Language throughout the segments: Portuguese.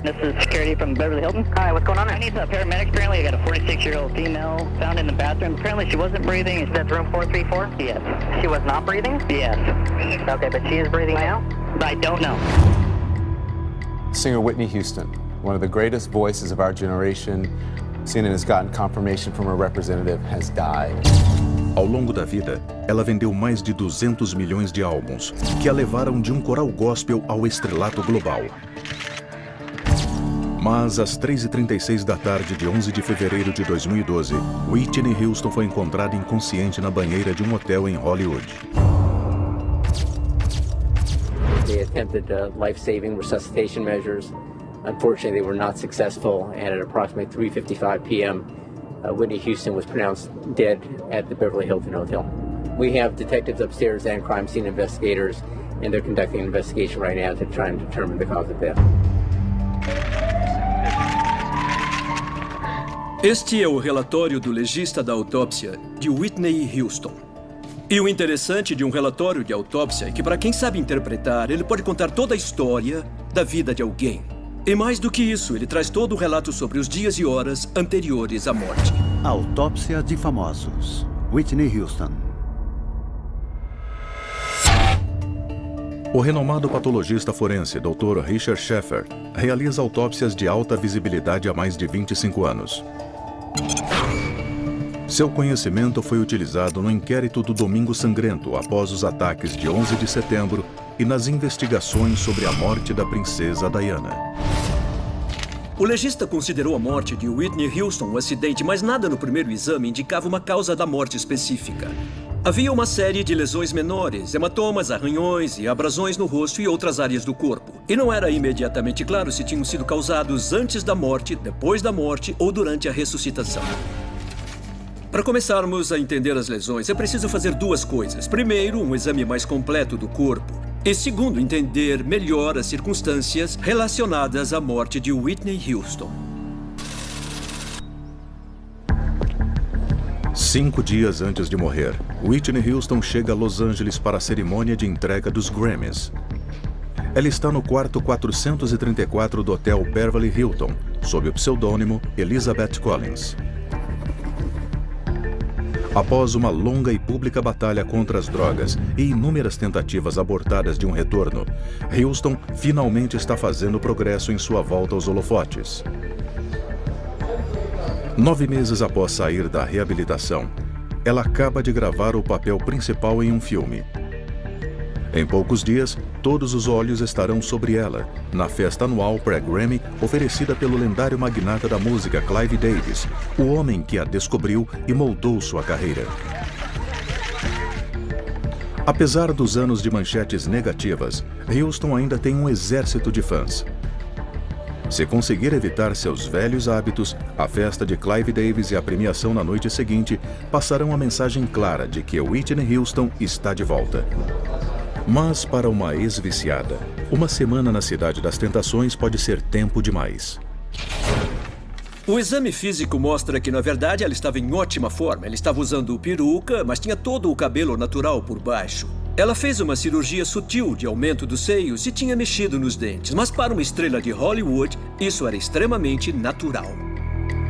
This is security from Beverly Hilton. Hi, what's going on? I need a paramedic. Apparently, I got a 46-year-old female found in the bathroom. Apparently, she wasn't breathing. Is that room 434? Yes. She was not breathing? Yes. Okay, but she is breathing now? I don't know. Singer Whitney Houston, one of the greatest voices of our generation, CNN has gotten confirmation from her representative, has died. Ao longo da vida, ela vendeu mais de 200 milhões de álbuns, que a levaram de um coral gospel ao estrelato global. Mas às 3h36 da tarde de 11 de fevereiro de 2012, Whitney Houston foi encontrada inconsciente na banheira de um hotel em Hollywood. They attempted life-saving resuscitation measures. Unfortunately, they were not successful, and at approximately 3:55 p.m., Whitney Houston was pronounced dead at the Beverly Hilton Hotel. We have detectives upstairs and crime scene investigators, and they're conducting an investigation right now to try and determine the cause of death. Este é o relatório do legista da autópsia de Whitney Houston. E o interessante de um relatório de autópsia é que, para quem sabe interpretar, ele pode contar toda a história da vida de alguém. E mais do que isso, ele traz todo o relato sobre os dias e horas anteriores à morte. Autópsia de famosos. Whitney Houston. O renomado patologista forense Dr. Richard Sheffer realiza autópsias de alta visibilidade há mais de 25 anos. Seu conhecimento foi utilizado no inquérito do Domingo Sangrento após os ataques de 11 de setembro e nas investigações sobre a morte da princesa Diana. O legista considerou a morte de Whitney Houston um acidente, mas nada no primeiro exame indicava uma causa da morte específica. Havia uma série de lesões menores, hematomas, arranhões e abrasões no rosto e outras áreas do corpo. E não era imediatamente claro se tinham sido causados antes da morte, depois da morte ou durante a ressuscitação. Para começarmos a entender as lesões, é preciso fazer duas coisas. Primeiro, um exame mais completo do corpo. E segundo, entender melhor as circunstâncias relacionadas à morte de Whitney Houston. 5 dias antes de morrer, Whitney Houston chega a Los Angeles para a cerimônia de entrega dos Grammys. Ela está no quarto 434 do Hotel Beverly Hilton, sob o pseudônimo Elizabeth Collins. Após uma longa e pública batalha contra as drogas e inúmeras tentativas abortadas de um retorno, Houston finalmente está fazendo progresso em sua volta aos holofotes. 9 meses após sair da reabilitação, ela acaba de gravar o papel principal em um filme. Em poucos dias, todos os olhos estarão sobre ela, na festa anual pré-Grammy oferecida pelo lendário magnata da música Clive Davis, o homem que a descobriu e moldou sua carreira. Apesar dos anos de manchetes negativas, Houston ainda tem um exército de fãs. Se conseguir evitar seus velhos hábitos, a festa de Clive Davis e a premiação na noite seguinte passarão a mensagem clara de que Whitney Houston está de volta. Mas para uma ex-viciada, uma semana na Cidade das Tentações pode ser tempo demais. O exame físico mostra que, na verdade, ela estava em ótima forma. Ela estava usando peruca, mas tinha todo o cabelo natural por baixo. Ela fez uma cirurgia sutil de aumento dos seios e tinha mexido nos dentes. Mas para uma estrela de Hollywood, isso era extremamente natural.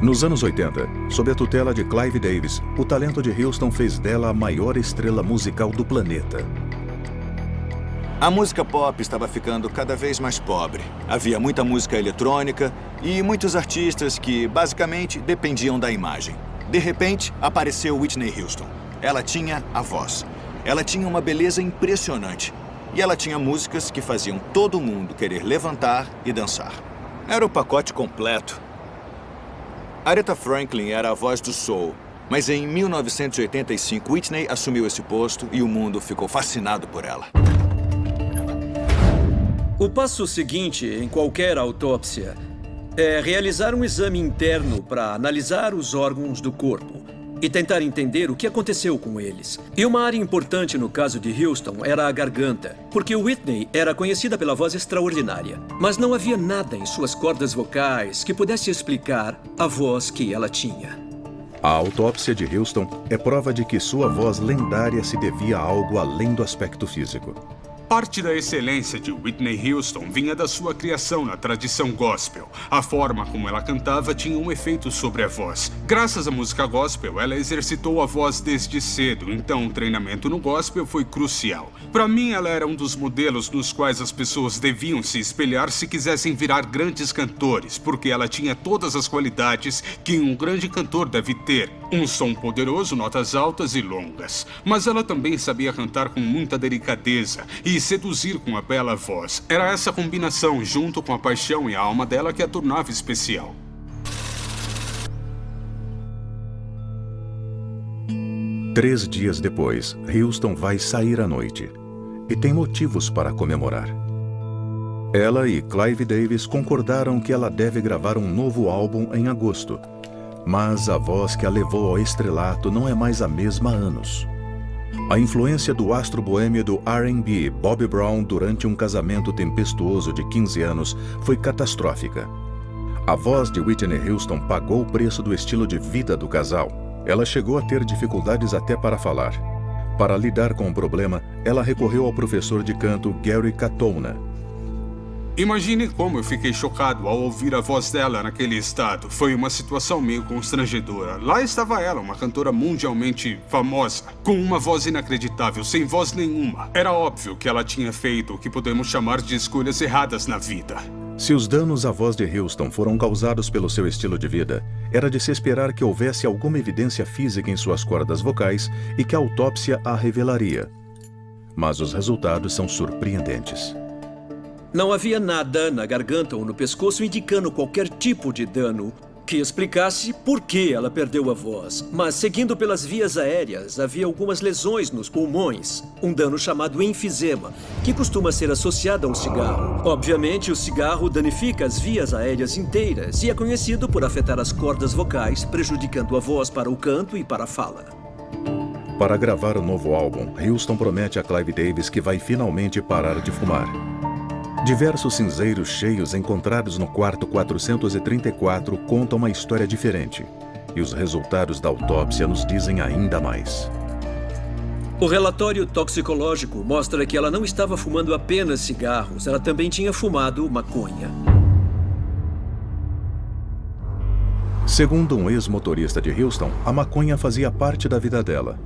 Nos anos 80, sob a tutela de Clive Davis, o talento de Houston fez dela a maior estrela musical do planeta. A música pop estava ficando cada vez mais pobre. Havia muita música eletrônica e muitos artistas que, basicamente, dependiam da imagem. De repente, apareceu Whitney Houston. Ela tinha a voz. Ela tinha uma beleza impressionante. E ela tinha músicas que faziam todo mundo querer levantar e dançar. Era o pacote completo. Aretha Franklin era a voz do soul. Mas em 1985, Whitney assumiu esse posto e o mundo ficou fascinado por ela. O passo seguinte em qualquer autópsia é realizar um exame interno para analisar os órgãos do corpo e tentar entender o que aconteceu com eles. E uma área importante no caso de Houston era a garganta, porque Whitney era conhecida pela voz extraordinária, mas não havia nada em suas cordas vocais que pudesse explicar a voz que ela tinha. A autópsia de Houston é prova de que sua voz lendária se devia a algo além do aspecto físico. Parte da excelência de Whitney Houston vinha da sua criação na tradição gospel. A forma como ela cantava tinha um efeito sobre a voz. Graças à música gospel, ela exercitou a voz desde cedo, então o treinamento no gospel foi crucial. Para mim, ela era um dos modelos nos quais as pessoas deviam se espelhar se quisessem virar grandes cantores, porque ela tinha todas as qualidades que um grande cantor deve ter. Um som poderoso, notas altas e longas. Mas ela também sabia cantar com muita delicadeza e seduzir com a bela voz. Era essa combinação, junto com a paixão e a alma dela, que a tornava especial. Três dias depois, Houston vai sair à noite. E tem motivos para comemorar. Ela e Clive Davis concordaram que ela deve gravar um novo álbum em agosto. Mas a voz que a levou ao estrelato não é mais a mesma há anos. A influência do astro boêmio do R&B, Bobby Brown, durante um casamento tempestuoso de 15 anos, foi catastrófica. A voz de Whitney Houston pagou o preço do estilo de vida do casal. Ela chegou a ter dificuldades até para falar. Para lidar com o problema, ela recorreu ao professor de canto Gary Katona. Imagine como eu fiquei chocado ao ouvir a voz dela naquele estado. Foi uma situação meio constrangedora. Lá estava ela, uma cantora mundialmente famosa, com uma voz inacreditável, sem voz nenhuma. Era óbvio que ela tinha feito o que podemos chamar de escolhas erradas na vida. Se os danos à voz de Houston foram causados pelo seu estilo de vida, era de se esperar que houvesse alguma evidência física em suas cordas vocais e que a autópsia a revelaria. Mas os resultados são surpreendentes. Não havia nada na garganta ou no pescoço indicando qualquer tipo de dano que explicasse por que ela perdeu a voz. Mas, seguindo pelas vias aéreas, havia algumas lesões nos pulmões. Um dano chamado enfisema, que costuma ser associado a um cigarro. Obviamente, o cigarro danifica as vias aéreas inteiras e é conhecido por afetar as cordas vocais, prejudicando a voz para o canto e para a fala. Para gravar o novo álbum, Houston promete a Clive Davis que vai finalmente parar de fumar. Diversos cinzeiros cheios encontrados no quarto 434 contam uma história diferente. E os resultados da autópsia nos dizem ainda mais. O relatório toxicológico mostra que ela não estava fumando apenas cigarros, ela também tinha fumado maconha. Segundo um ex-motorista de Houston, a maconha fazia parte da vida dela.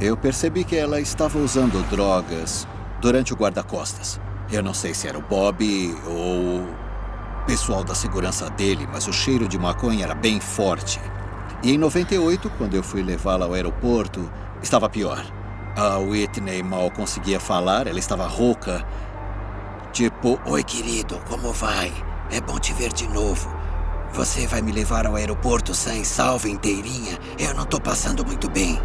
Eu percebi que ela estava usando drogas durante o guarda-costas. Eu não sei se era o Bob ou o pessoal da segurança dele, mas o cheiro de maconha era bem forte. E em 98, quando eu fui levá-la ao aeroporto, estava pior. A Whitney mal conseguia falar, ela estava rouca. Tipo, oi querido, como vai? É bom te ver de novo. Você vai me levar ao aeroporto sã e salva inteirinha? Eu não tô passando muito bem.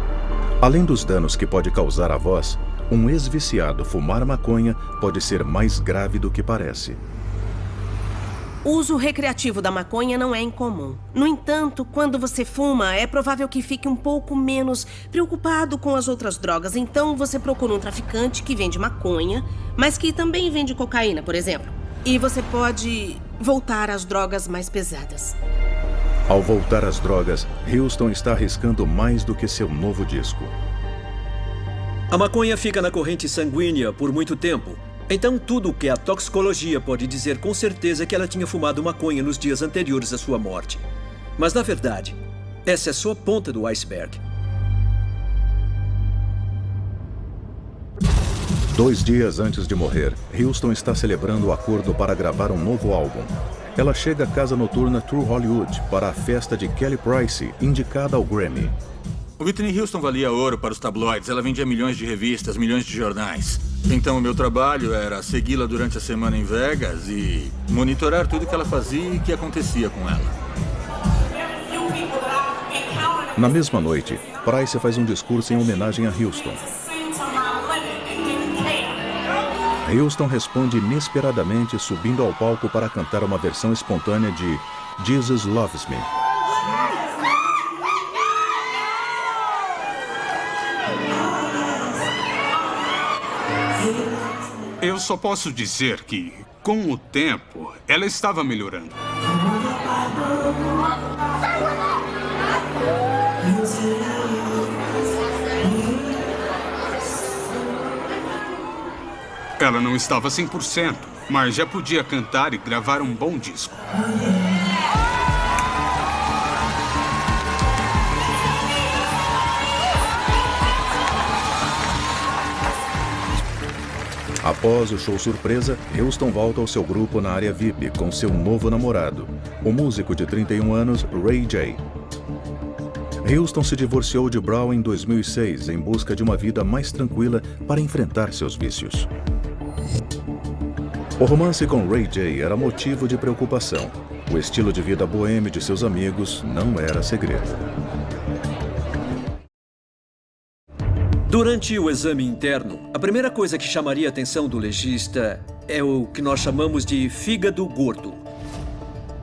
Além dos danos que pode causar à voz, um ex-viciado fumar maconha pode ser mais grave do que parece. O uso recreativo da maconha não é incomum. No entanto, quando você fuma, é provável que fique um pouco menos preocupado com as outras drogas. Então, você procura um traficante que vende maconha, mas que também vende cocaína, por exemplo. E você pode voltar às drogas mais pesadas. Ao voltar às drogas, Houston está arriscando mais do que seu novo disco. A maconha fica na corrente sanguínea por muito tempo. Então, tudo o que a toxicologia pode dizer com certeza é que ela tinha fumado maconha nos dias anteriores à sua morte. Mas, na verdade, essa é só a ponta do iceberg. 2 dias antes de morrer, Houston está celebrando o acordo para gravar um novo álbum. Ela chega à casa noturna True Hollywood para a festa de Kelly Price, indicada ao Grammy. Whitney Houston valia ouro para os tabloides. Ela vendia milhões de revistas, milhões de jornais. Então o meu trabalho era segui-la durante a semana em Vegas e monitorar tudo que ela fazia e o que acontecia com ela. Na mesma noite, Price faz um discurso em homenagem a Houston. Houston responde inesperadamente, subindo ao palco para cantar uma versão espontânea de Jesus Loves Me. Eu só posso dizer que, com o tempo, ela estava melhorando. Ela não estava 100%, mas já podia cantar e gravar um bom disco. Após o show surpresa, Houston volta ao seu grupo na área VIP com seu novo namorado, o músico de 31 anos, Ray J. Houston se divorciou de Brown em 2006 em busca de uma vida mais tranquila para enfrentar seus vícios. O romance com Ray J era motivo de preocupação. O estilo de vida boêmio de seus amigos não era segredo. Durante o exame interno, a primeira coisa que chamaria a atenção do legista é o que nós chamamos de fígado gordo.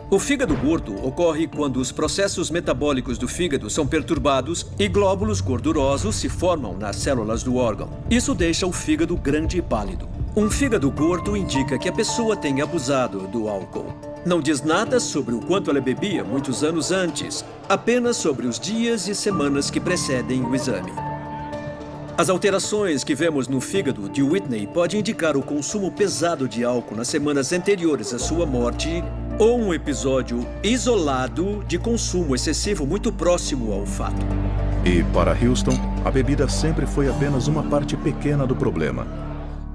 O fígado gordo ocorre quando os processos metabólicos do fígado são perturbados e glóbulos gordurosos se formam nas células do órgão. Isso deixa o fígado grande e pálido. Um fígado gordo indica que a pessoa tem abusado do álcool. Não diz nada sobre o quanto ela bebia muitos anos antes, apenas sobre os dias e semanas que precedem o exame. As alterações que vemos no fígado de Whitney podem indicar o consumo pesado de álcool nas semanas anteriores à sua morte ou um episódio isolado de consumo excessivo muito próximo ao fato. E para Houston, a bebida sempre foi apenas uma parte pequena do problema.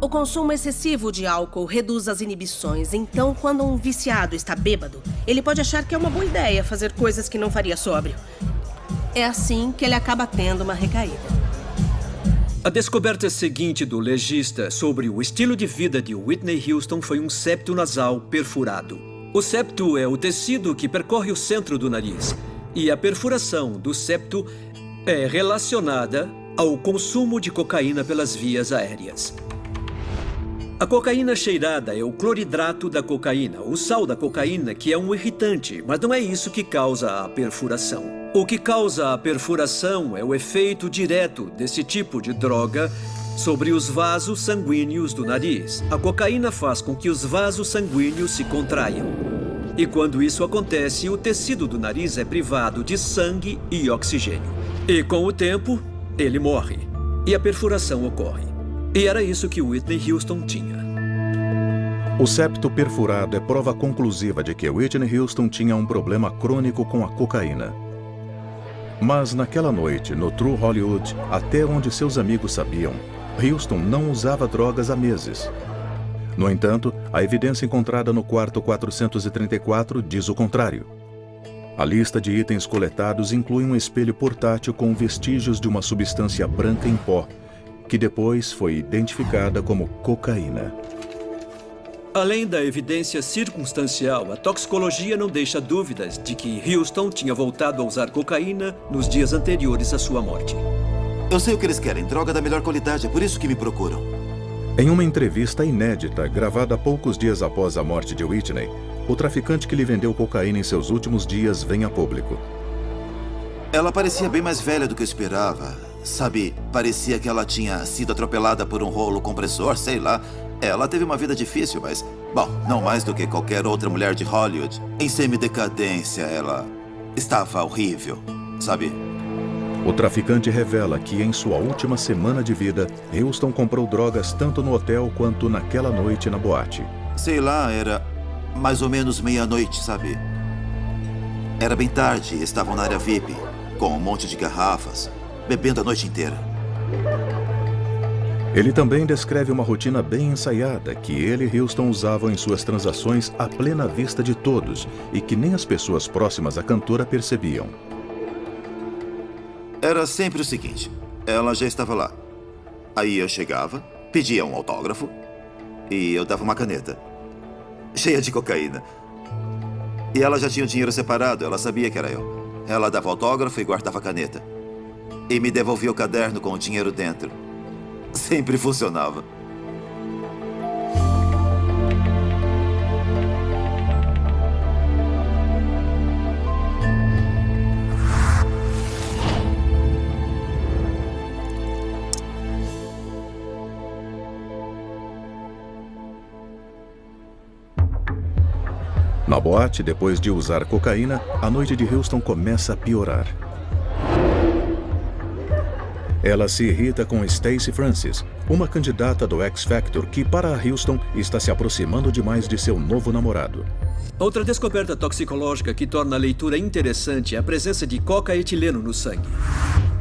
O consumo excessivo de álcool reduz as inibições, então quando um viciado está bêbado, ele pode achar que é uma boa ideia fazer coisas que não faria sóbrio. É assim que ele acaba tendo uma recaída. A descoberta seguinte do legista sobre o estilo de vida de Whitney Houston foi um septo nasal perfurado. O septo é o tecido que percorre o centro do nariz, e a perfuração do septo é relacionada ao consumo de cocaína pelas vias aéreas. A cocaína cheirada é o cloridrato da cocaína, o sal da cocaína, que é um irritante, mas não é isso que causa a perfuração. O que causa a perfuração é o efeito direto desse tipo de droga sobre os vasos sanguíneos do nariz. A cocaína faz com que os vasos sanguíneos se contraiam. E quando isso acontece, o tecido do nariz é privado de sangue e oxigênio. E com o tempo, ele morre. E a perfuração ocorre. E era isso que Whitney Houston tinha. O septo perfurado é prova conclusiva de que Whitney Houston tinha um problema crônico com a cocaína. Mas naquela noite, no True Hollywood, até onde seus amigos sabiam, Houston não usava drogas há meses. No entanto, a evidência encontrada no quarto 434 diz o contrário. A lista de itens coletados inclui um espelho portátil com vestígios de uma substância branca em pó, que depois foi identificada como cocaína. Além da evidência circunstancial, a toxicologia não deixa dúvidas de que Houston tinha voltado a usar cocaína nos dias anteriores à sua morte. Eu sei o que eles querem, droga da melhor qualidade, é por isso que me procuram. Em uma entrevista inédita, gravada poucos dias após a morte de Whitney, o traficante que lhe vendeu cocaína em seus últimos dias vem a público. Ela parecia bem mais velha do que eu esperava. Sabe, parecia que ela tinha sido atropelada por um rolo compressor, sei lá. Ela teve uma vida difícil, mas, bom, não mais do que qualquer outra mulher de Hollywood. Em semidecadência, ela estava horrível, sabe? O traficante revela que em sua última semana de vida, Houston comprou drogas tanto no hotel quanto naquela noite na boate. Sei lá, era mais ou menos meia-noite, sabe? Era bem tarde, estavam na área VIP, com um monte de garrafas, bebendo a noite inteira. Ele também descreve uma rotina bem ensaiada que ele e Houston usavam em suas transações à plena vista de todos e que nem as pessoas próximas à cantora percebiam. Era sempre o seguinte, ela já estava lá. Aí eu chegava, pedia um autógrafo e eu dava uma caneta, cheia de cocaína. E ela já tinha o dinheiro separado, ela sabia que era eu. Ela dava autógrafo e guardava a caneta. E me devolvia o caderno com o dinheiro dentro. Sempre funcionava. Na boate, depois de usar cocaína, a noite de Houston começa a piorar. Ela se irrita com Stacey Francis, uma candidata do X Factor que, para a Houston, está se aproximando demais de seu novo namorado. Outra descoberta toxicológica que torna a leitura interessante é a presença de cocaetileno no sangue.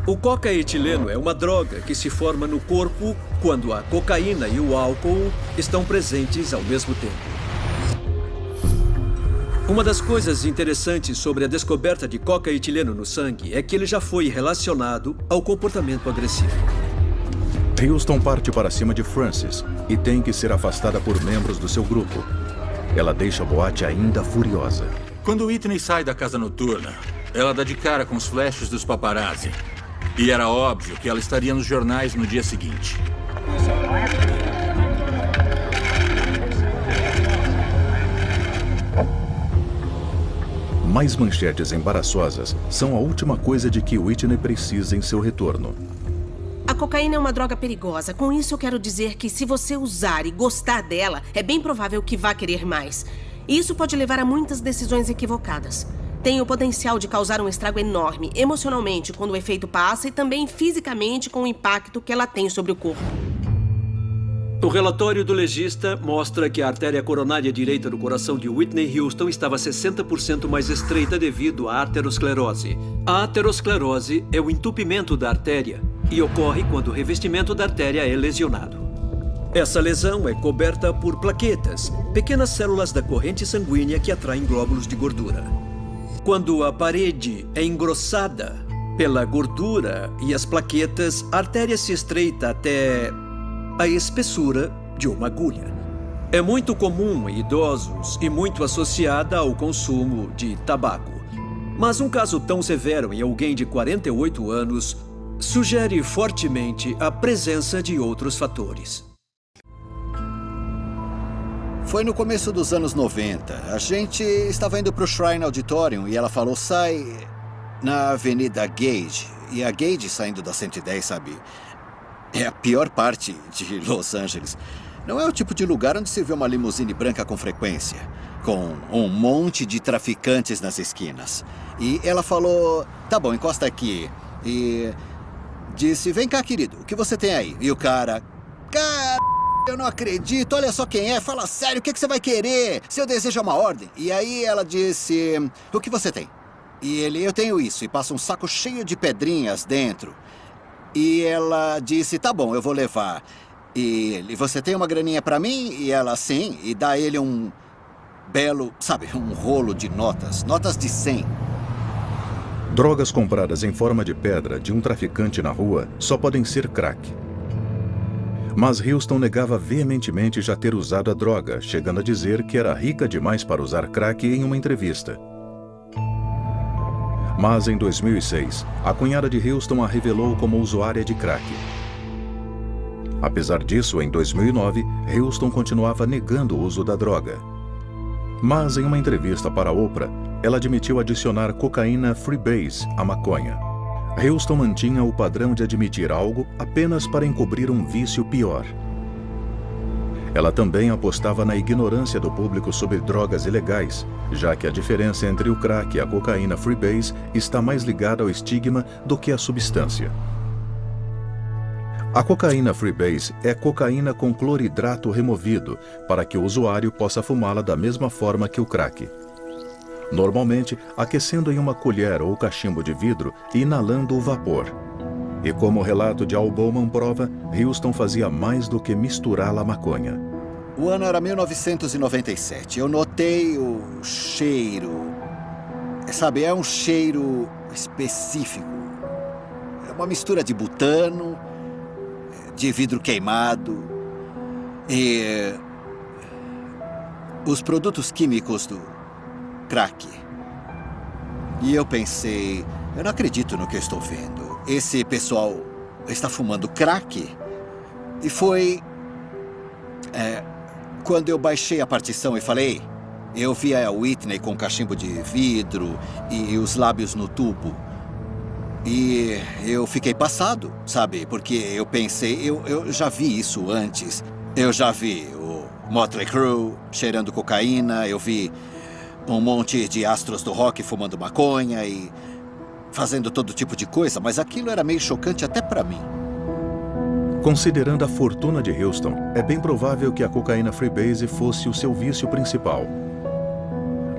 O cocaetileno é uma droga que se forma no corpo quando a cocaína e o álcool estão presentes ao mesmo tempo. Uma das coisas interessantes sobre a descoberta de cocaetileno no sangue é que ele já foi relacionado ao comportamento agressivo. Houston parte para cima de Frances e tem que ser afastada por membros do seu grupo. Ela deixa a boate ainda furiosa. Quando Whitney sai da casa noturna, ela dá de cara com os flashes dos paparazzi. E era óbvio que ela estaria nos jornais no dia seguinte. Mais manchetes embaraçosas são a última coisa de que Whitney precisa em seu retorno. A cocaína é uma droga perigosa. Com isso eu quero dizer que se você usar e gostar dela, é bem provável que vá querer mais. E isso pode levar a muitas decisões equivocadas. Tem o potencial de causar um estrago enorme, emocionalmente, quando o efeito passa, e também fisicamente com o impacto que ela tem sobre o corpo. O relatório do legista mostra que a artéria coronária direita do coração de Whitney Houston estava 60% mais estreita devido à aterosclerose. A aterosclerose é o entupimento da artéria e ocorre quando o revestimento da artéria é lesionado. Essa lesão é coberta por plaquetas, pequenas células da corrente sanguínea que atraem glóbulos de gordura. Quando a parede é engrossada pela gordura e as plaquetas, a artéria se estreita até a espessura de uma agulha. É muito comum em idosos e muito associada ao consumo de tabaco. Mas um caso tão severo em alguém de 48 anos sugere fortemente a presença de outros fatores. Foi no começo dos anos 90. A gente estava indo para o Shrine Auditorium e ela falou, sai na Avenida Gage. E a Gage saindo da 110, sabe? É a pior parte de Los Angeles. Não é o tipo de lugar onde se vê uma limusine branca com frequência, com um monte de traficantes nas esquinas. E ela falou, tá bom, encosta aqui. E disse, vem cá, querido, o que você tem aí? E o cara, eu não acredito, olha só quem é, fala sério, o que você vai querer? Seu desejo é uma ordem. E aí ela disse, o que você tem? E ele, eu tenho isso, e passa um saco cheio de pedrinhas dentro. E ela disse, tá bom, eu vou levar. E ele, você tem uma graninha pra mim? E ela, sim, e dá ele um belo, sabe, um rolo de notas de 100. Drogas compradas em forma de pedra de um traficante na rua só podem ser crack. Mas Houston negava veementemente já ter usado a droga, chegando a dizer que era rica demais para usar crack em uma entrevista. Mas em 2006, a cunhada de Houston a revelou como usuária de crack. Apesar disso, em 2009, Houston continuava negando o uso da droga. Mas em uma entrevista para a Oprah, ela admitiu adicionar cocaína freebase à maconha. Houston mantinha o padrão de admitir algo apenas para encobrir um vício pior. Ela também apostava na ignorância do público sobre drogas ilegais, já que a diferença entre o crack e a cocaína freebase está mais ligada ao estigma do que à substância. A cocaína freebase é cocaína com cloridrato removido para que o usuário possa fumá-la da mesma forma que o crack. Normalmente, aquecendo em uma colher ou cachimbo de vidro e inalando o vapor. E como o relato de Al Bowman prova, Houston fazia mais do que misturá-la à maconha. O ano era 1997. Eu notei o cheiro. Sabe, é um cheiro específico. É uma mistura de butano, de vidro queimado e os produtos químicos do crack. E eu pensei, eu não acredito no que eu estou vendo. Esse pessoal está fumando crack. E foi quando eu baixei a partição e falei, eu vi a Whitney com cachimbo de vidro e os lábios no tubo. E eu fiquei passado, sabe? Porque eu pensei, eu já vi isso antes. Eu já vi o Motley Crue cheirando cocaína, eu vi um monte de astros do rock fumando maconha e fazendo todo tipo de coisa, mas aquilo era meio chocante até pra mim. Considerando a fortuna de Houston, é bem provável que a cocaína Freebase fosse o seu vício principal.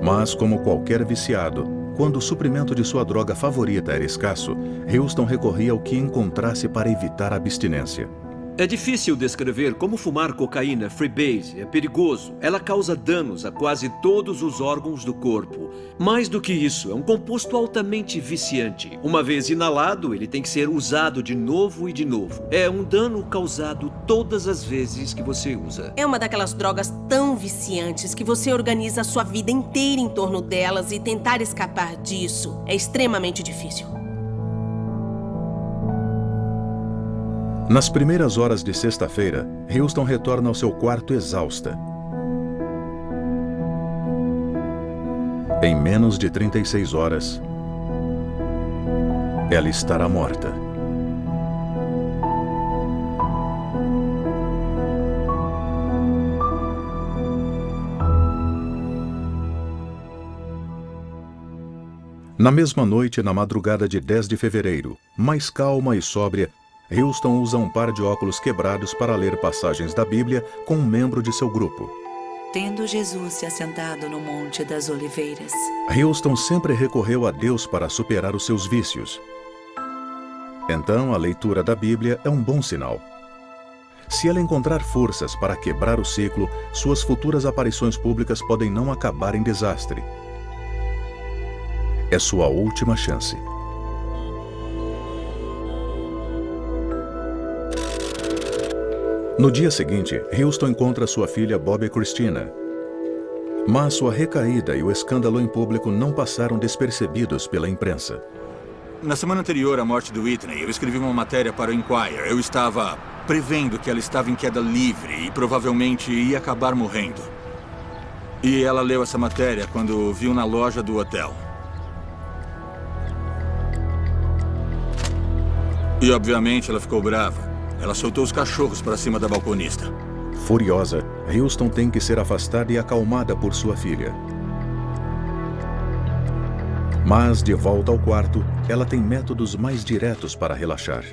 Mas, como qualquer viciado, quando o suprimento de sua droga favorita era escasso, Houston recorria ao que encontrasse para evitar a abstinência. É difícil descrever como fumar cocaína Freebase é perigoso. Ela causa danos a quase todos os órgãos do corpo. Mais do que isso, é um composto altamente viciante. Uma vez inalado, ele tem que ser usado de novo e de novo. É um dano causado todas as vezes que você usa. É uma daquelas drogas tão viciantes que você organiza a sua vida inteira em torno delas e tentar escapar disso é extremamente difícil. Nas primeiras horas de sexta-feira, Houston retorna ao seu quarto exausta. Em menos de 36 horas, ela estará morta. Na mesma noite, na madrugada de 10 de fevereiro, mais calma e sóbria, Houston usa um par de óculos quebrados para ler passagens da Bíblia com um membro de seu grupo. Tendo Jesus se assentado no Monte das Oliveiras. Houston sempre recorreu a Deus para superar os seus vícios. Então, a leitura da Bíblia é um bom sinal. Se ela encontrar forças para quebrar o ciclo, suas futuras aparições públicas podem não acabar em desastre. É sua última chance. No dia seguinte, Houston encontra sua filha Bobby Christina. Mas sua recaída e o escândalo em público não passaram despercebidos pela imprensa. Na semana anterior à morte do Whitney, eu escrevi uma matéria para o Inquirer. Eu estava prevendo que ela estava em queda livre e provavelmente ia acabar morrendo. E ela leu essa matéria quando viu na loja do hotel. E obviamente ela ficou brava. Ela soltou os cachorros para cima da balconista. Furiosa, Houston tem que ser afastada e acalmada por sua filha. Mas, de volta ao quarto, ela tem métodos mais diretos para relaxar.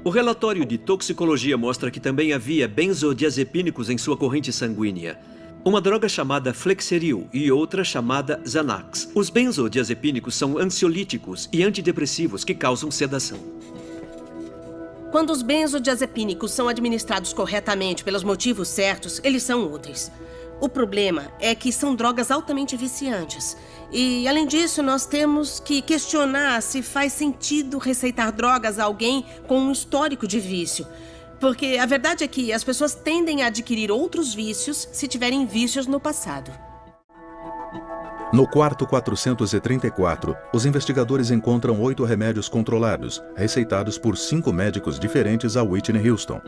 O relatório de toxicologia mostra que também havia benzodiazepínicos em sua corrente sanguínea. Uma droga chamada Flexeril e outra chamada Xanax. Os benzodiazepínicos são ansiolíticos e antidepressivos que causam sedação. Quando os benzodiazepínicos são administrados corretamente pelos motivos certos, eles são úteis. O problema é que são drogas altamente viciantes. E, além disso, nós temos que questionar se faz sentido receitar drogas a alguém com um histórico de vício. Porque a verdade é que as pessoas tendem a adquirir outros vícios se tiverem vícios no passado. No quarto 434, os investigadores encontram 8 remédios controlados, receitados por 5 médicos diferentes a Whitney Houston.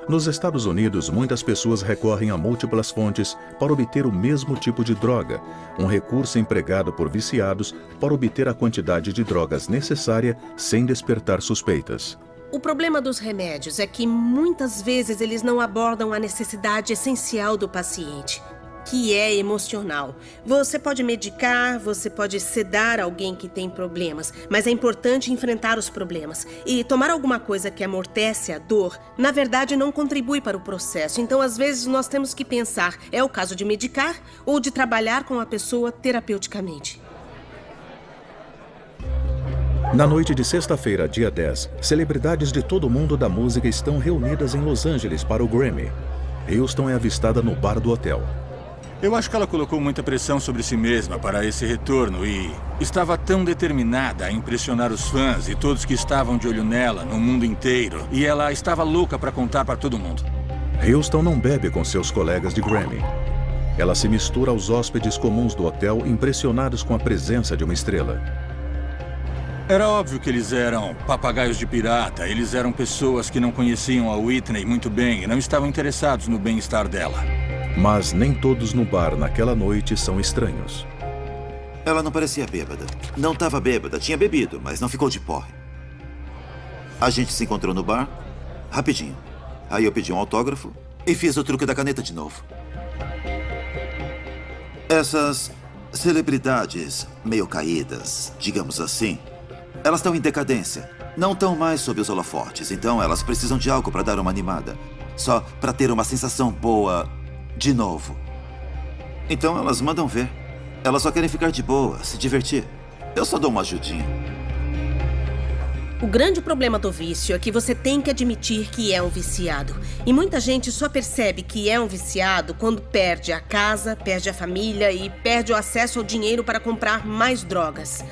Nos Estados Unidos, muitas pessoas recorrem a múltiplas fontes para obter o mesmo tipo de droga, um recurso empregado por viciados para obter a quantidade de drogas necessária sem despertar suspeitas. O problema dos remédios é que muitas vezes eles não abordam a necessidade essencial do paciente, que é emocional. Você pode medicar, você pode sedar alguém que tem problemas, mas é importante enfrentar os problemas. E tomar alguma coisa que amortece a dor, na verdade, não contribui para o processo. Então, às vezes, nós temos que pensar, é o caso de medicar ou de trabalhar com a pessoa terapeuticamente. Na noite de sexta-feira, dia 10, celebridades de todo o mundo da música estão reunidas em Los Angeles para o Grammy. Houston é avistada no bar do hotel. Eu acho que ela colocou muita pressão sobre si mesma para esse retorno e estava tão determinada a impressionar os fãs e todos que estavam de olho nela no mundo inteiro. E ela estava louca para contar para todo mundo. Houston não bebe com seus colegas de Grammy. Ela se mistura aos hóspedes comuns do hotel, impressionados com a presença de uma estrela. Era óbvio que eles eram papagaios de pirata. Eles eram pessoas que não conheciam a Whitney muito bem e não estavam interessados no bem-estar dela. Mas nem todos no bar naquela noite são estranhos. Ela não parecia bêbada. Não estava bêbada, tinha bebido, mas não ficou de porre. A gente se encontrou no bar, rapidinho. Aí eu pedi um autógrafo e fiz o truque da caneta de novo. Essas celebridades meio caídas, digamos assim, elas estão em decadência. não estão mais sob os holofotes, então elas precisam de algo para dar uma animada. Só para ter uma sensação boa de novo. Então elas mandam ver. Elas só querem ficar de boa, se divertir. Eu só dou uma ajudinha. O grande problema do vício é que você tem que admitir que é um viciado. E muita gente só percebe que é um viciado quando perde a casa, perde a família e perde o acesso ao dinheiro para comprar mais drogas.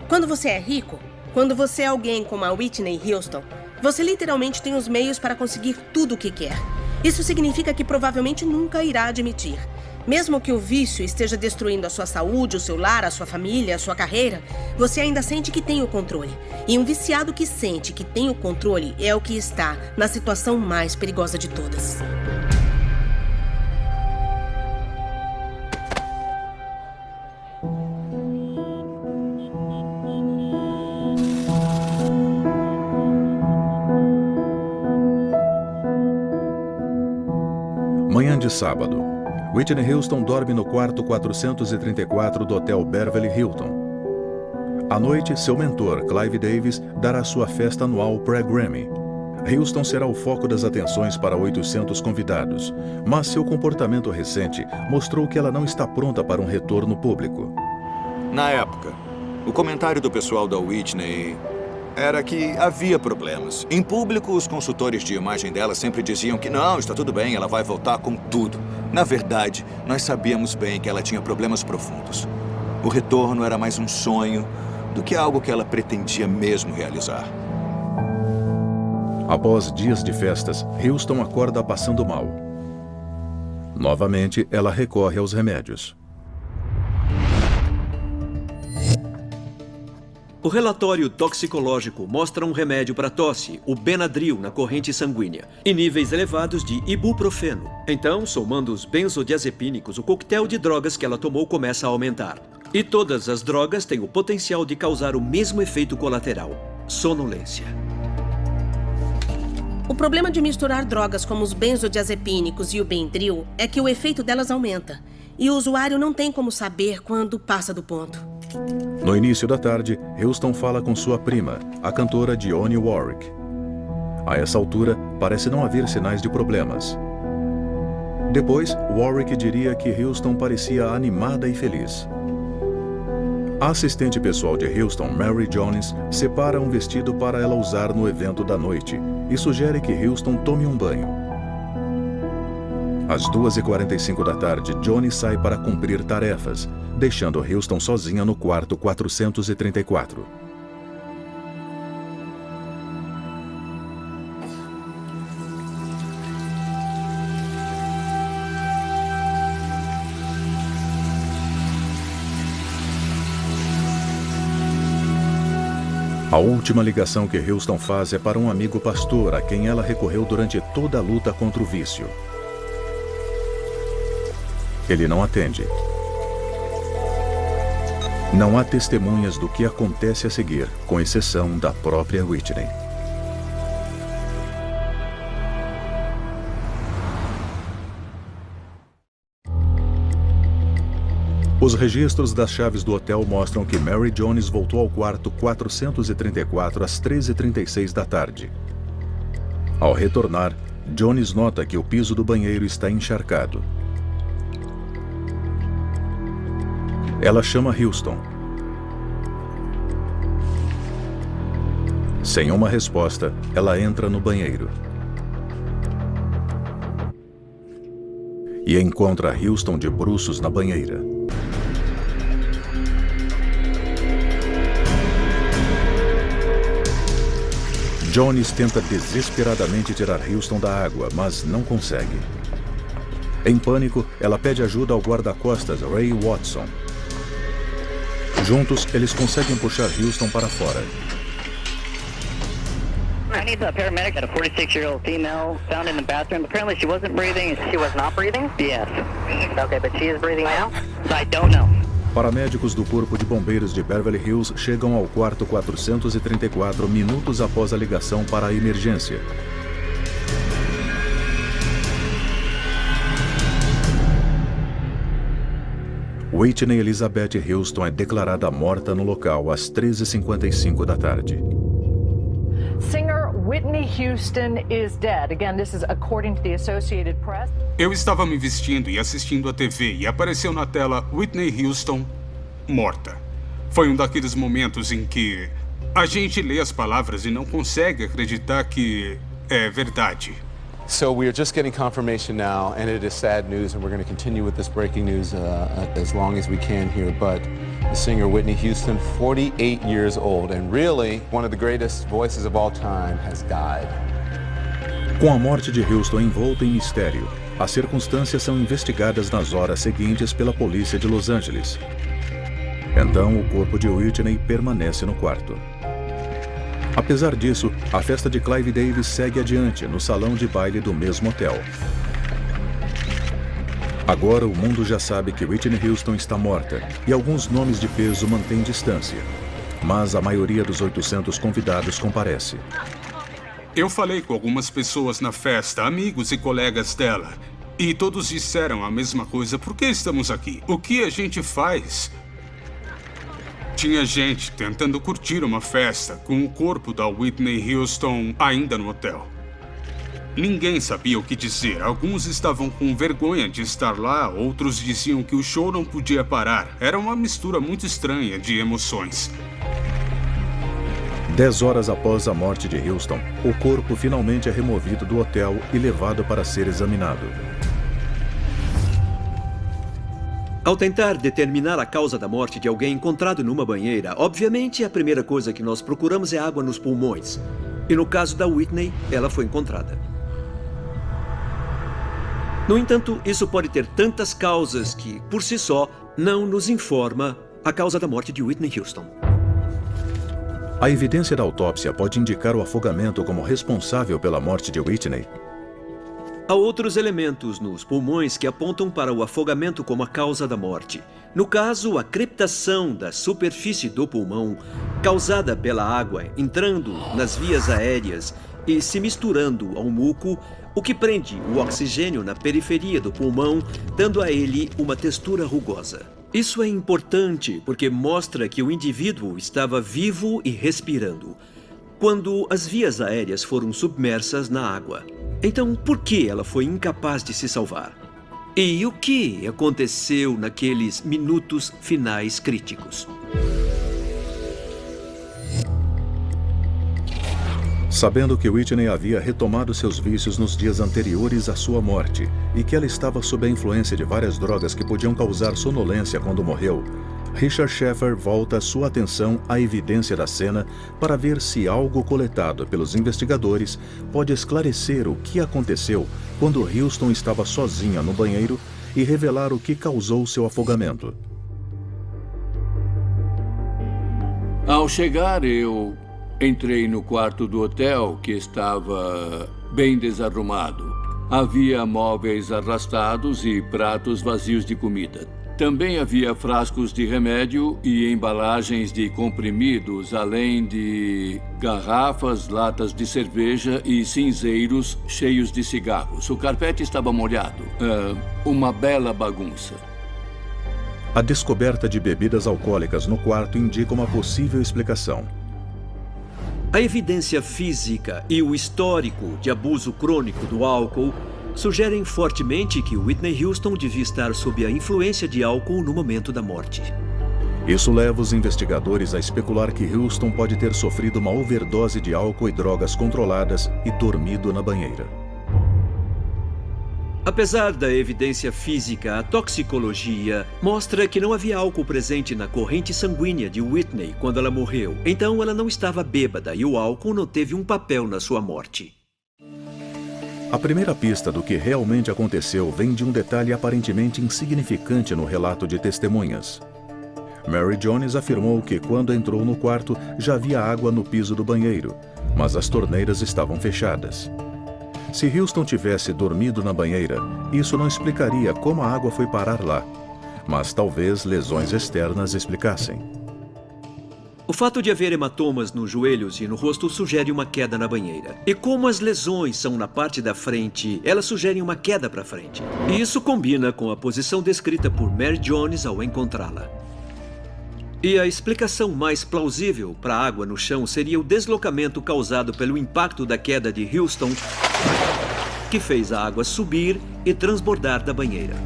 Quando você é rico, quando você é alguém como a Whitney Houston, você literalmente tem os meios para conseguir tudo o que quer. Isso significa que provavelmente nunca irá admitir. Mesmo que o vício esteja destruindo a sua saúde, o seu lar, a sua família, a sua carreira, você ainda sente que tem o controle. E um viciado que sente que tem o controle é o que está na situação mais perigosa de todas. Manhã de sábado. Whitney Houston dorme no quarto 434 do Hotel Beverly Hilton. À noite, seu mentor, Clive Davis, dará sua festa anual pré-Grammy. Houston será o foco das atenções para 800 convidados, mas seu comportamento recente mostrou que ela não está pronta para um retorno público. Na época, o comentário do pessoal da Whitney era que havia problemas. Em público, os consultores de imagem dela sempre diziam que não, está tudo bem, ela vai voltar com tudo. Na verdade, nós sabíamos bem que ela tinha problemas profundos. O retorno era mais um sonho do que algo que ela pretendia mesmo realizar. Após dias de festas, Houston acorda passando mal. Novamente, ela recorre aos remédios. O relatório toxicológico mostra um remédio para tosse, o Benadryl, na corrente sanguínea, e níveis elevados de ibuprofeno. Então, somando os benzodiazepínicos, o coquetel de drogas que ela tomou começa a aumentar. E todas as drogas têm o potencial de causar o mesmo efeito colateral: sonolência. O problema de misturar drogas como os benzodiazepínicos e o Benadryl é que o efeito delas aumenta. E o usuário não tem como saber quando passa do ponto. No início da tarde, Houston fala com sua prima, a cantora Dionne Warwick. A essa altura, parece não haver sinais de problemas. Depois, Warwick diria que Houston parecia animada e feliz. A assistente pessoal de Houston, Mary Jones, separa um vestido para ela usar no evento da noite e sugere que Houston tome um banho. Às 2h45 da tarde, Johnny sai para cumprir tarefas, deixando Houston sozinha no quarto 434. A última ligação que Houston faz é para um amigo pastor a quem ela recorreu durante toda a luta contra o vício. Ele não atende. Não há testemunhas do que acontece a seguir, com exceção da própria Whitney. Os registros das chaves do hotel mostram que Mary Jones voltou ao quarto 434 às 13h36 da tarde. Ao retornar, Jones nota que o piso do banheiro está encharcado. Ela chama Houston. Sem uma resposta, ela entra no banheiro. E encontra Houston de bruços na banheira. Jones tenta desesperadamente tirar Houston da água, mas não consegue. Em pânico, ela pede ajuda ao guarda-costas Ray Watson. Juntos, eles conseguem puxar Houston para fora. I need a paramedic at a 46-year-old female found in the bathroom. Apparently she wasn't breathing. She was not breathing? Yes. Okay, but she is breathing now? I don't know. Paramédicos do Corpo de Bombeiros de Beverly Hills chegam ao quarto 434 minutos após a ligação para a emergência. Whitney Elizabeth Houston é declarada morta no local às 13h55 da tarde. Whitney Houston is dead. Again, this is according to the Associated Press. Eu estava me vestindo e assistindo a TV e apareceu na tela Whitney Houston morta. Foi um daqueles momentos em que a gente lê as palavras e não consegue acreditar que é verdade. So we are just getting confirmation now, and it is sad news, and we're going to continue with this breaking news as long as we can here, but the singer Whitney Houston, 48 years old, and really one of the greatest voices of all time, has died. Com a morte de Houston envolta em mistério, as circunstâncias são investigadas nas horas seguintes pela polícia de Los Angeles. Então, o corpo de Whitney permanece no quarto. Apesar disso, a festa de Clive Davis segue adiante no salão de baile do mesmo hotel. Agora o mundo já sabe que Whitney Houston está morta e alguns nomes de peso mantêm distância. Mas a maioria dos 800 convidados comparece. Eu falei com algumas pessoas na festa, amigos e colegas dela, e todos disseram a mesma coisa. Por que estamos aqui? O que a gente faz? Tinha gente tentando curtir uma festa com o corpo da Whitney Houston ainda no hotel. Ninguém sabia o que dizer. Alguns estavam com vergonha de estar lá, outros diziam que o show não podia parar. Era uma mistura muito estranha de emoções. 10 horas após a morte de Houston, o corpo finalmente é removido do hotel e levado para ser examinado. Ao tentar determinar a causa da morte de alguém encontrado numa banheira, obviamente a primeira coisa que nós procuramos é água nos pulmões. E no caso da Whitney, ela foi encontrada. No entanto, isso pode ter tantas causas que, por si só, não nos informa a causa da morte de Whitney Houston. A evidência da autópsia pode indicar o afogamento como responsável pela morte de Whitney. Há outros elementos nos pulmões que apontam para o afogamento como a causa da morte. No caso, a crepitação da superfície do pulmão, causada pela água entrando nas vias aéreas e se misturando ao muco, o que prende o oxigênio na periferia do pulmão, dando a ele uma textura rugosa. Isso é importante porque mostra que o indivíduo estava vivo e respirando quando as vias aéreas foram submersas na água. Então, por que ela foi incapaz de se salvar? E o que aconteceu naqueles minutos finais críticos? Sabendo que Whitney havia retomado seus vícios nos dias anteriores à sua morte e que ela estava sob a influência de várias drogas que podiam causar sonolência quando morreu, Richard Schaeffer volta sua atenção à evidência da cena para ver se algo coletado pelos investigadores pode esclarecer o que aconteceu quando Houston estava sozinha no banheiro e revelar o que causou seu afogamento. Ao chegar, eu entrei no quarto do hotel, que estava bem desarrumado. Havia móveis arrastados e pratos vazios de comida. Também havia frascos de remédio e embalagens de comprimidos, além de garrafas, latas de cerveja e cinzeiros cheios de cigarros. O carpete estava molhado. Uma bela bagunça. A descoberta de bebidas alcoólicas no quarto indica uma possível explicação. A evidência física e o histórico de abuso crônico do álcool sugerem fortemente que Whitney Houston devia estar sob a influência de álcool no momento da morte. Isso leva os investigadores a especular que Houston pode ter sofrido uma overdose de álcool e drogas controladas e dormido na banheira. Apesar da evidência física, a toxicologia mostra que não havia álcool presente na corrente sanguínea de Whitney quando ela morreu. Então ela não estava bêbada e o álcool não teve um papel na sua morte. A primeira pista do que realmente aconteceu vem de um detalhe aparentemente insignificante no relato de testemunhas. Mary Jones afirmou que quando entrou no quarto já havia água no piso do banheiro, mas as torneiras estavam fechadas. Se Houston tivesse dormido na banheira, isso não explicaria como a água foi parar lá, mas talvez lesões externas explicassem. O fato de haver hematomas nos joelhos e no rosto sugere uma queda na banheira. E como as lesões são na parte da frente, elas sugerem uma queda para frente. E isso combina com a posição descrita por Mary Jones ao encontrá-la. E a explicação mais plausível para a água no chão seria o deslocamento causado pelo impacto da queda de Houston, que fez a água subir e transbordar da banheira.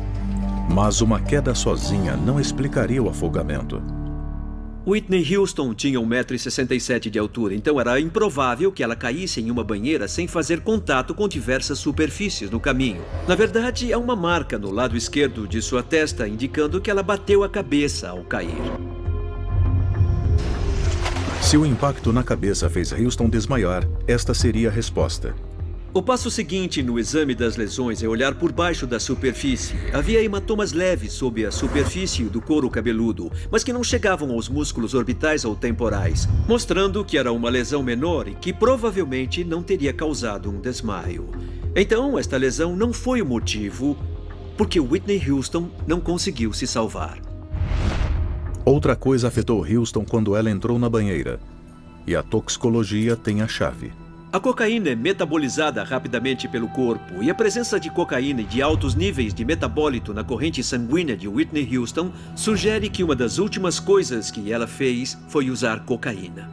Mas uma queda sozinha não explicaria o afogamento. Whitney Houston tinha 1,67 m de altura, então era improvável que ela caísse em uma banheira sem fazer contato com diversas superfícies no caminho. Na verdade, há uma marca no lado esquerdo de sua testa indicando que ela bateu a cabeça ao cair. Se o impacto na cabeça fez Houston desmaiar, esta seria a resposta. O passo seguinte no exame das lesões é olhar por baixo da superfície. Havia hematomas leves sob a superfície do couro cabeludo, mas que não chegavam aos músculos orbitais ou temporais, mostrando que era uma lesão menor e que provavelmente não teria causado um desmaio. Então, esta lesão não foi o motivo porque Whitney Houston não conseguiu se salvar. Outra coisa afetou Houston quando ela entrou na banheira. E a toxicologia tem a chave. A cocaína é metabolizada rapidamente pelo corpo e a presença de cocaína e de altos níveis de metabólito na corrente sanguínea de Whitney Houston sugere que uma das últimas coisas que ela fez foi usar cocaína.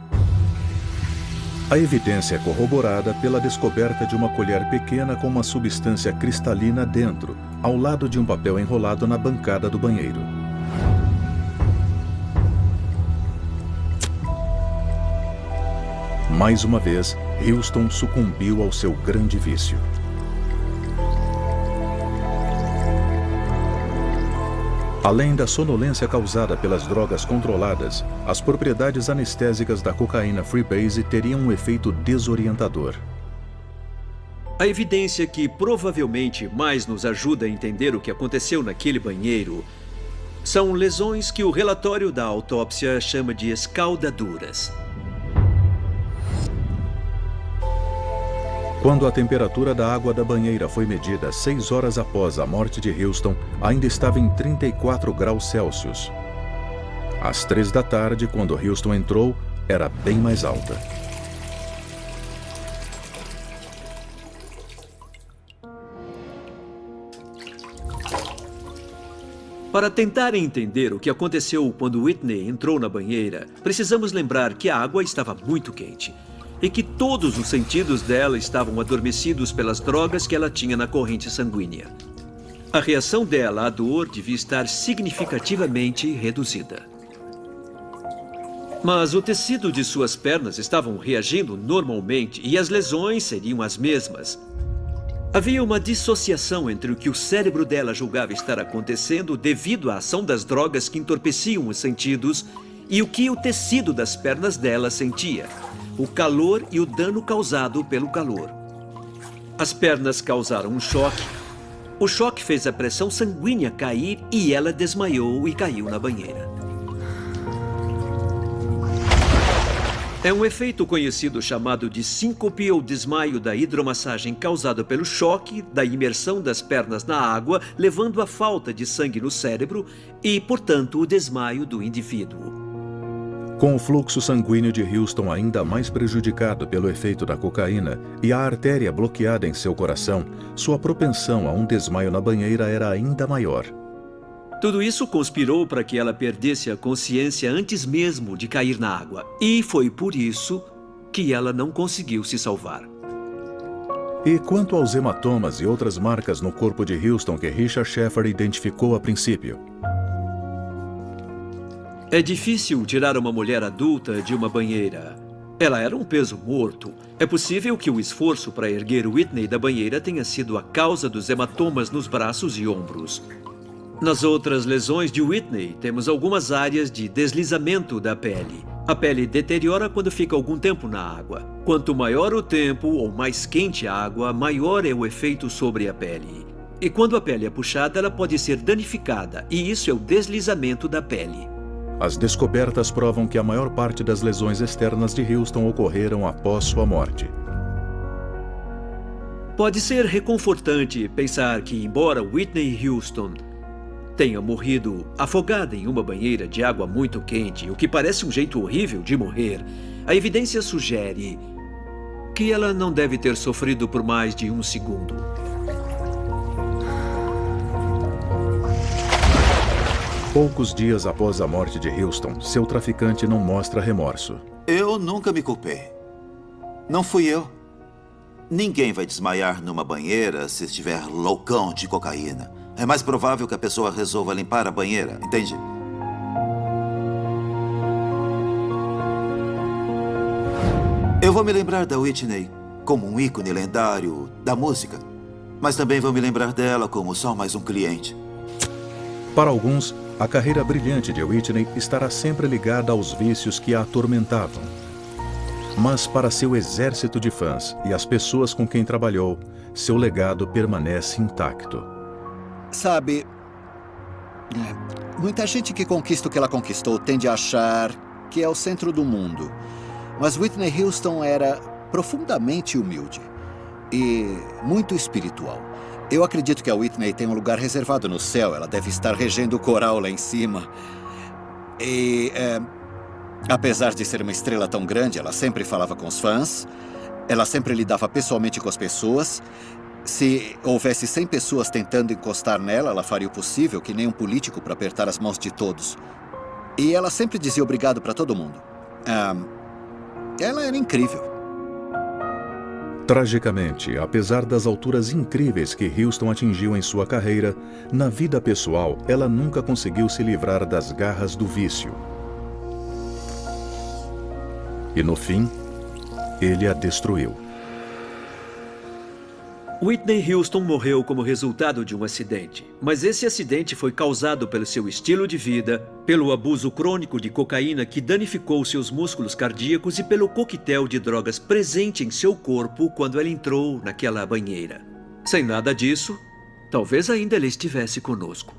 A evidência é corroborada pela descoberta de uma colher pequena com uma substância cristalina dentro, ao lado de um papel enrolado na bancada do banheiro. Mais uma vez, Houston sucumbiu ao seu grande vício. Além da sonolência causada pelas drogas controladas, as propriedades anestésicas da cocaína Freebase teriam um efeito desorientador. A evidência que provavelmente mais nos ajuda a entender o que aconteceu naquele banheiro são lesões que o relatório da autópsia chama de escaldaduras. Quando a temperatura da água da banheira foi medida 6 horas após a morte de Houston, ainda estava em 34 graus Celsius. Às 3 da tarde, quando Houston entrou, era bem mais alta. Para tentar entender o que aconteceu quando Whitney entrou na banheira, precisamos lembrar que a água estava muito quente e que todos os sentidos dela estavam adormecidos pelas drogas que ela tinha na corrente sanguínea. A reação dela à dor devia estar significativamente reduzida. Mas o tecido de suas pernas estavam reagindo normalmente e as lesões seriam as mesmas. Havia uma dissociação entre o que o cérebro dela julgava estar acontecendo devido à ação das drogas que entorpeciam os sentidos e o que o tecido das pernas dela sentia. O calor e o dano causado pelo calor. As pernas causaram um choque. O choque fez a pressão sanguínea cair e ela desmaiou e caiu na banheira. É um efeito conhecido chamado de síncope ou desmaio da hidromassagem causado pelo choque da imersão das pernas na água, levando à falta de sangue no cérebro e, portanto, o desmaio do indivíduo. Com o fluxo sanguíneo de Houston ainda mais prejudicado pelo efeito da cocaína e a artéria bloqueada em seu coração, sua propensão a um desmaio na banheira era ainda maior. Tudo isso conspirou para que ela perdesse a consciência antes mesmo de cair na água. E foi por isso que ela não conseguiu se salvar. E quanto aos hematomas e outras marcas no corpo de Houston que Richard Schaeffer identificou a princípio? É difícil tirar uma mulher adulta de uma banheira. Ela era um peso morto. É possível que o esforço para erguer Whitney da banheira tenha sido a causa dos hematomas nos braços e ombros. Nas outras lesões de Whitney, temos algumas áreas de deslizamento da pele. A pele deteriora quando fica algum tempo na água. Quanto maior o tempo ou mais quente a água, maior é o efeito sobre a pele. E quando a pele é puxada, ela pode ser danificada, e isso é o deslizamento da pele. As descobertas provam que a maior parte das lesões externas de Houston ocorreram após sua morte. Pode ser reconfortante pensar que, embora Whitney Houston tenha morrido afogada em uma banheira de água muito quente, o que parece um jeito horrível de morrer, a evidência sugere que ela não deve ter sofrido por mais de 1 segundo. Poucos dias após a morte de Houston, seu traficante não mostra remorso. Eu nunca me culpei. Não fui eu. Ninguém vai desmaiar numa banheira se estiver loucão de cocaína. É mais provável que a pessoa resolva limpar a banheira, entende? Eu vou me lembrar da Whitney como um ícone lendário da música, mas também vou me lembrar dela como só mais um cliente. Para alguns, a carreira brilhante de Whitney estará sempre ligada aos vícios que a atormentavam. Mas para seu exército de fãs e as pessoas com quem trabalhou, seu legado permanece intacto. Sabe, muita gente que conquista o que ela conquistou tende a achar que é o centro do mundo. Mas Whitney Houston era profundamente humilde e muito espiritual. Eu acredito que a Whitney tem um lugar reservado no céu. Ela deve estar regendo o coral lá em cima. E, apesar de ser uma estrela tão grande, ela sempre falava com os fãs. Ela sempre lidava pessoalmente com as pessoas. Se houvesse 100 pessoas tentando encostar nela, ela faria o possível, que nem um político, para apertar as mãos de todos. E ela sempre dizia obrigado para todo mundo. Ela era incrível. Tragicamente, apesar das alturas incríveis que Houston atingiu em sua carreira, na vida pessoal, ela nunca conseguiu se livrar das garras do vício. E no fim, ele a destruiu. Whitney Houston morreu como resultado de um acidente, mas esse acidente foi causado pelo seu estilo de vida, pelo abuso crônico de cocaína que danificou seus músculos cardíacos e pelo coquetel de drogas presente em seu corpo quando ela entrou naquela banheira. Sem nada disso, talvez ainda ele estivesse conosco.